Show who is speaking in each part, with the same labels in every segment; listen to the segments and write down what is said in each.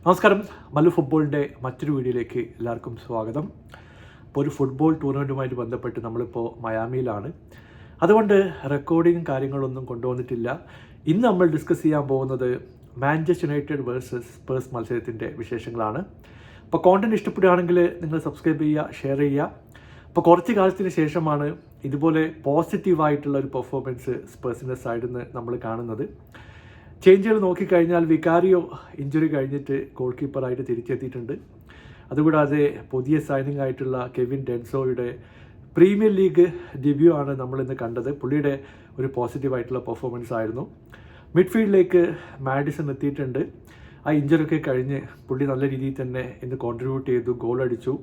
Speaker 1: നമസ്കാരം. മല്ലു ഫുട്ബോളിൻ്റെ മറ്റൊരു വീഡിയോയിലേക്ക് എല്ലാവർക്കും സ്വാഗതം. ഇപ്പോൾ ഒരു ഫുട്ബോൾ ടൂർണമെൻറ്റുമായിട്ട് ബന്ധപ്പെട്ട് നമ്മളിപ്പോൾ മയാമിയിലാണ്. അതുകൊണ്ട് റെക്കോർഡിങ്ങും കാര്യങ്ങളൊന്നും കൊണ്ടുവന്നിട്ടില്ല. ഇന്ന് നമ്മൾ ഡിസ്കസ് ചെയ്യാൻ പോകുന്നത് മാഞ്ചസ്റ്റർ യുണൈറ്റഡ് വേഴ്സസ് സ്പേഴ്സ് മത്സരത്തിൻ്റെ വിശേഷങ്ങളാണ്. അപ്പോൾ കോണ്ടന്റ് ഇഷ്ടപ്പെടുകയാണെങ്കിൽ നിങ്ങൾ സബ്സ്ക്രൈബ് ചെയ്യുക, ഷെയർ ചെയ്യുക. അപ്പോൾ കുറച്ച് കാലത്തിന് ശേഷമാണ് ഇതുപോലെ പോസിറ്റീവായിട്ടുള്ള ഒരു പെർഫോമൻസ് സ്പേഴ്സിൻ്റെ സൈഡിൽ നിന്ന് നമ്മൾ കാണുന്നത്. ചേഞ്ചുകൾ നോക്കിക്കഴിഞ്ഞാൽ വികാരിയോ ഇഞ്ചുറി കഴിഞ്ഞിട്ട് ഗോൾ കീപ്പറായിട്ട് തിരിച്ചെത്തിയിട്ടുണ്ട്. അതുകൂടാതെ പുതിയ സൈനിങ് ആയിട്ടുള്ള കെവിൻ ഡെൻസോയുടെ പ്രീമിയർ ലീഗ് ഡെബ്യൂ ആണ് നമ്മളിന്ന് കണ്ടത്. പുള്ളിയുടെ ഒരു പോസിറ്റീവായിട്ടുള്ള പെർഫോമൻസ് ആയിരുന്നു. മിഡ്ഫീൽഡിലേക്ക് മാഡിസൺ എത്തിയിട്ടുണ്ട്. ആ ഇഞ്ചുറിയൊക്കെ കഴിഞ്ഞ് പുള്ളി നല്ല രീതിയിൽ തന്നെ ഇന്ന് കോൺട്രിബ്യൂട്ട് ചെയ്തു, ഗോൾ അടിച്ചു.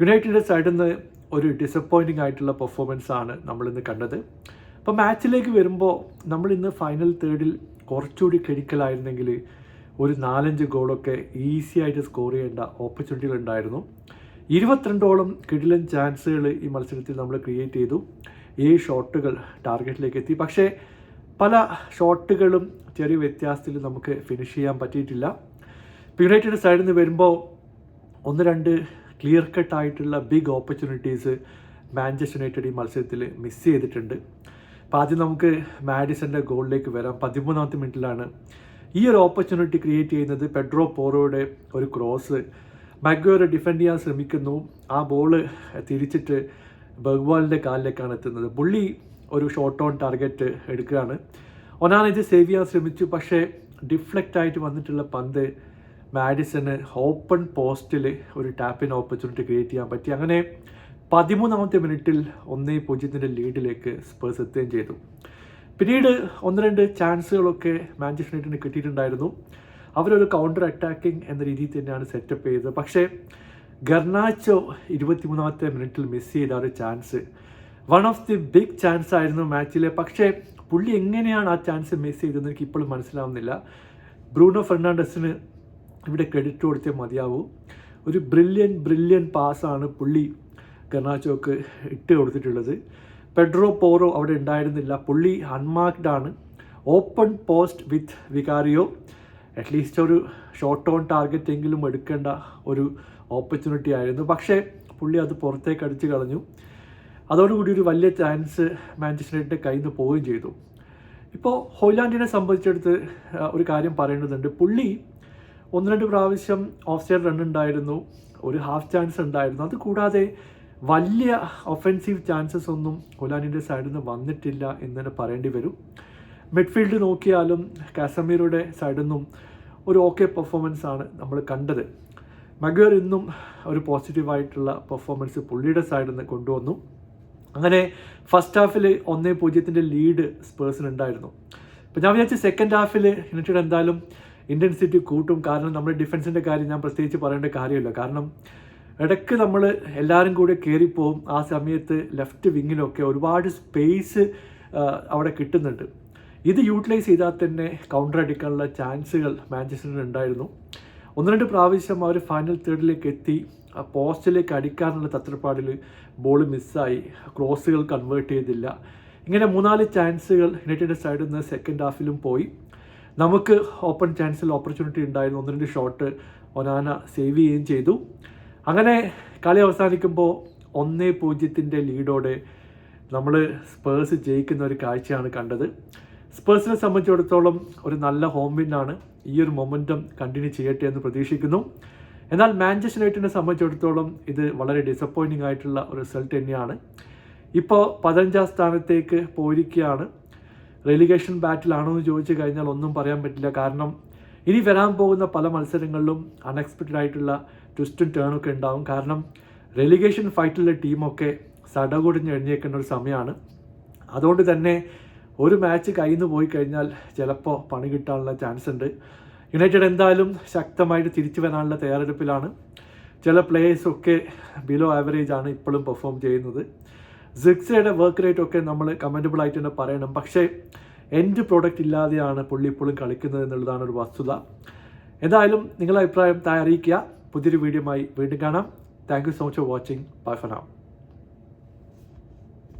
Speaker 1: യുണൈറ്റഡിൻ്റെ സൈഡിൽ നിന്ന് ഒരു ഡിസപ്പോയിൻറ്റിംഗ് ആയിട്ടുള്ള പെർഫോമൻസ് ആണ് നമ്മളിന്ന് കണ്ടത്. അപ്പോൾ മാച്ചിലേക്ക് വരുമ്പോൾ നമ്മളിന്ന് ഫൈനൽ തേർഡിൽ കുറച്ചുകൂടി ക്രിട്ടിക്കലായിരുന്നെങ്കിൽ ഒരു 4-5 ഗോളൊക്കെ ഈസി ആയിട്ട് സ്കോർ ചെയ്യേണ്ട ഓപ്പർച്യൂണിറ്റികൾ ഉണ്ടായിരുന്നു. 22ഓളം കിടിലൻ ചാൻസുകൾ ഈ മത്സരത്തിൽ നമ്മൾ ക്രിയേറ്റ് ചെയ്തു. 7 ഷോട്ടുകൾ ടാർഗറ്റിലേക്ക് എത്തി. പക്ഷേ പല ഷോട്ടുകളും ചെറിയ വ്യത്യാസത്തിൽ നമുക്ക് ഫിനിഷ് ചെയ്യാൻ പറ്റിയിട്ടില്ല. യുണൈറ്റഡ് സൈഡിൽ നിന്ന് വരുമ്പോൾ 1-2 ക്ലിയർ കട്ടായിട്ടുള്ള ബിഗ് ഓപ്പർച്യൂണിറ്റീസ് മാഞ്ചസ്റ്റർ യുണൈറ്റഡ് ഈ മത്സരത്തിൽ മിസ് ചെയ്തിട്ടുണ്ട്. അപ്പോൾ ആദ്യം നമുക്ക് മാഡിസൻ്റെ ഗോളിലേക്ക് വരാം. 13ാമത്തെ മിനിറ്റിലാണ് ഈ ഒരു ഓപ്പർച്യൂണിറ്റി ക്രിയേറ്റ് ചെയ്യുന്നത്. പെഡ്രോ പോറോയുടെ ഒരു ക്രോസ്, മഗ്വയർ ഡിഫെൻഡ് ചെയ്യാൻ ശ്രമിക്കുന്നു. ആ ബോള് തിരിച്ചിട്ട് ബഗ്വാളിൻ്റെ കാലിലേക്കാണ് എത്തുന്നത്. പുള്ളി ഒരു ഷോട്ട് ഓൺ ടാർഗറ്റ് എടുക്കുകയാണ്. ഒനാന ഇത് സേവ് ചെയ്യാൻ ശ്രമിച്ചു. പക്ഷേ ഡിഫ്ലക്റ്റ് ആയിട്ട് വന്നിട്ടുള്ള പന്ത് മാഡിസന് ഓപ്പൺ പോസ്റ്റിൽ ഒരു ടാപ്പിൻ ഓപ്പർച്യൂണിറ്റി ക്രിയേറ്റ് ചെയ്യാൻ പറ്റി. അങ്ങനെ 13ാമത്തെ മിനിറ്റിൽ 1-0 ലീഡിലേക്ക് സ്പേഴ്സ് എത്തുകയും ചെയ്തു. പിന്നീട് 1-2 ചാൻസുകളൊക്കെ മാഞ്ചസ്റ്റർ യുണൈറ്റഡിന് കിട്ടിയിട്ടുണ്ടായിരുന്നു. അവരൊരു കൗണ്ടർ അറ്റാക്കിംഗ് എന്ന രീതിയിൽ തന്നെയാണ് സെറ്റപ്പ് ചെയ്തത്. പക്ഷേ ഗർനാച്ചോ 23ാമത്തെ മിനിറ്റിൽ മിസ് ചെയ്ത ഒരു chance one of the big chance ആയിരുന്നു മാച്ചിലെ. പക്ഷേ പുള്ളി എങ്ങനെയാണ് ആ ചാൻസ് മിസ് ചെയ്തതെന്ന് എനിക്ക് ഇപ്പോഴും മനസ്സിലാവുന്നില്ല. ബ്രൂണോ ഫെർണാണ്ടസിന് ഇവിടെ ക്രെഡിറ്റ് കൊടുത്തേ മതിയാവൂ. ഒരു ബ്രില്യൻ പാസ്സാണ് പുള്ളി ഗർനാച്ചോക്ക് ഇട്ട് കൊടുത്തിട്ടുള്ളത്. പെഡ്രോ പോറോ അവിടെ ഉണ്ടായിരുന്നില്ല. പുള്ളി അൺമാർക്ഡ് ആണ്. Open post with Vicario. At least ഒരു ഷോട്ട് ഓൺ ടാർഗറ്റ് എങ്കിലും എടുക്കേണ്ട ഒരു ഓപ്പർച്യൂണിറ്റി ആയിരുന്നു. പക്ഷേ പുള്ളി അത് പുറത്തേക്ക് അടിച്ച് കളഞ്ഞു. അതോടുകൂടി ഒരു വലിയ ചാൻസ് മാഞ്ചസ്റ്റർ യുണൈറ്റഡിൻ്റെ കയ്യിൽ നിന്ന് പോവുകയും ചെയ്തു. ഇപ്പോൾ ഹോയ്ലാൻഡിനെ സംബന്ധിച്ചെടുത്ത് ഒരു കാര്യം പറയേണ്ടതുണ്ട്. പുള്ളി 1-2 പ്രാവശ്യം ഓഫ് സൈഡ് റൺ ഉണ്ടായിരുന്നു, ഒരു ഹാഫ് ചാൻസ് ഉണ്ടായിരുന്നു. അതുകൂടാതെ വലിയ ഒഫൻസീവ് ചാൻസസ് ഒന്നും ഹോലാൻഡിൻ്റെ സൈഡിൽ നിന്ന് വന്നിട്ടില്ല എന്ന് തന്നെ പറയേണ്ടി വരും. മിഡ്ഫീൽഡ് നോക്കിയാലും കാസമീറുടെ സൈഡിൽ നിന്നും ഒരു ഓക്കെ പെർഫോമൻസ് ആണ് നമ്മൾ കണ്ടത്. മഗ്വയർ ഇന്നും ഒരു പോസിറ്റീവായിട്ടുള്ള പെർഫോമൻസ് പുള്ളിയുടെ സൈഡിൽ നിന്ന് കൊണ്ടുവന്നു. അങ്ങനെ ഫസ്റ്റ് ഹാഫിൽ 1-0 ലീഡ് സ്പേഴ്സിനുണ്ടായിരുന്നു. ഇപ്പോൾ ഞാൻ വിചാരിച്ച സെക്കൻഡ് ഹാഫിൽ യുണൈറ്റഡ് എന്തായാലും ഇൻറ്റൻസിറ്റി കൂട്ടും. കാരണം നമ്മുടെ ഡിഫൻസിൻ്റെ കാര്യം ഞാൻ പ്രത്യേകിച്ച് പറയേണ്ട കാര്യമില്ല. കാരണം ഇടയ്ക്ക് നമ്മൾ എല്ലാവരും കൂടെ കയറിപ്പോവും. ആ സമയത്ത് ലെഫ്റ്റ് വിങ്ങിലൊക്കെ ഒരുപാട് സ്പേസ് അവിടെ കിട്ടുന്നുണ്ട്. ഇത് യൂട്ടിലൈസ് ചെയ്താൽ തന്നെ കൗണ്ടർ അടിക്കാനുള്ള ചാൻസുകൾ മാഞ്ചസ്റ്ററിന് ഉണ്ടായിരുന്നു. 1-2 പ്രാവശ്യം അവർ ഫൈനൽ തേർഡിലേക്ക് എത്തി. ആ പോസ്റ്റിലേക്ക് അടിക്കാനുള്ള തത്രപ്പാടിൽ ബോൾ മിസ്സായി, ക്രോസുകൾ കൺവേർട്ട് ചെയ്തില്ല. ഇങ്ങനെ 3-4 ചാൻസുകൾ യുണൈറ്റഡ് സൈഡിൽ നിന്ന് സെക്കൻഡ് ഹാഫിലും പോയി. നമുക്ക് ഓപ്പൺ ചാൻസിൽ ഓപ്പർച്യൂണിറ്റി ഉണ്ടായിരുന്നു. 1-2 ഷോട്ട് ഒനാന സേവ് ചെയ്യുകയും ചെയ്തു. അങ്ങനെ കളി അവസാനിക്കുമ്പോൾ 1-0 ലീഡോടെ നമ്മൾ സ്പേഴ്സ് ജയിക്കുന്ന ഒരു കാഴ്ചയാണ് കണ്ടത്. സ്പേഴ്സിനെ സംബന്ധിച്ചിടത്തോളം ഒരു നല്ല ഹോം വിന്നാണ്. ഈ ഒരു മൊമെൻറ്റം കണ്ടിന്യൂ ചെയ്യട്ടെ എന്ന് പ്രതീക്ഷിക്കുന്നു. എന്നാൽ മാഞ്ചസ്റ്റർ യുണൈറ്റഡിനെ സംബന്ധിച്ചിടത്തോളം ഇത് വളരെ ഡിസപ്പോയിൻറ്റിംഗ് ആയിട്ടുള്ള ഒരു റിസൾട്ട് തന്നെയാണ്. ഇപ്പോൾ 15ാം സ്ഥാനത്തേക്ക് പോയിരിക്കുകയാണ്. റെലിഗേഷൻ ബാറ്റിലാണോ എന്ന് ചോദിച്ചു കഴിഞ്ഞാൽ ഒന്നും പറയാൻ പറ്റില്ല. കാരണം ഇനി വരാൻ പോകുന്ന പല മത്സരങ്ങളിലും അൺഎക്സ്പെക്റ്റഡ് ആയിട്ടുള്ള ട്വിസ്റ്റും ടേണൊക്കെ ഉണ്ടാവും. കാരണം റെലിഗേഷൻ ഫൈറ്റിലുള്ള ടീമൊക്കെ സടകുടിഞ്ഞ് എഴുന്നേൽക്കേണ്ട ഒരു സമയമാണ്. അതുകൊണ്ട് തന്നെ ഒരു മാച്ച് കയ്യിൽ നിന്ന് പോയി കഴിഞ്ഞാൽ ചിലപ്പോൾ പണി കിട്ടാനുള്ള ചാൻസ് ഉണ്ട്. യുണൈറ്റഡ് എന്തായാലും ശക്തമായിട്ട് തിരിച്ചു വരാനുള്ള തയ്യാറെടുപ്പിലാണ്. ചില പ്ലേയേഴ്സൊക്കെ ബിലോ ആവറേജ് ആണ് ഇപ്പോഴും പെർഫോം ചെയ്യുന്നത്. സിക്സയുടെ വർക്ക് റേറ്റ് ഒക്കെ നമ്മൾ കമൻറ്റബിൾ ആയിട്ട് തന്നെ പറയണം. പക്ഷേ എൻഡ് പ്രോഡക്റ്റ് ഇല്ലാതെയാണ് പുള്ളി ഇപ്പോഴും കളിക്കുന്നത് എന്നുള്ളതാണ് ഒരു വസ്തുത. എന്തായാലും നിങ്ങളുടെ അഭിപ്രായം താഴെ അറിയിക്കുക. പുതിയൊരു വീഡിയോയുമായി വീണ്ടും കാണാം. Thank you so much for watching. Bye for now.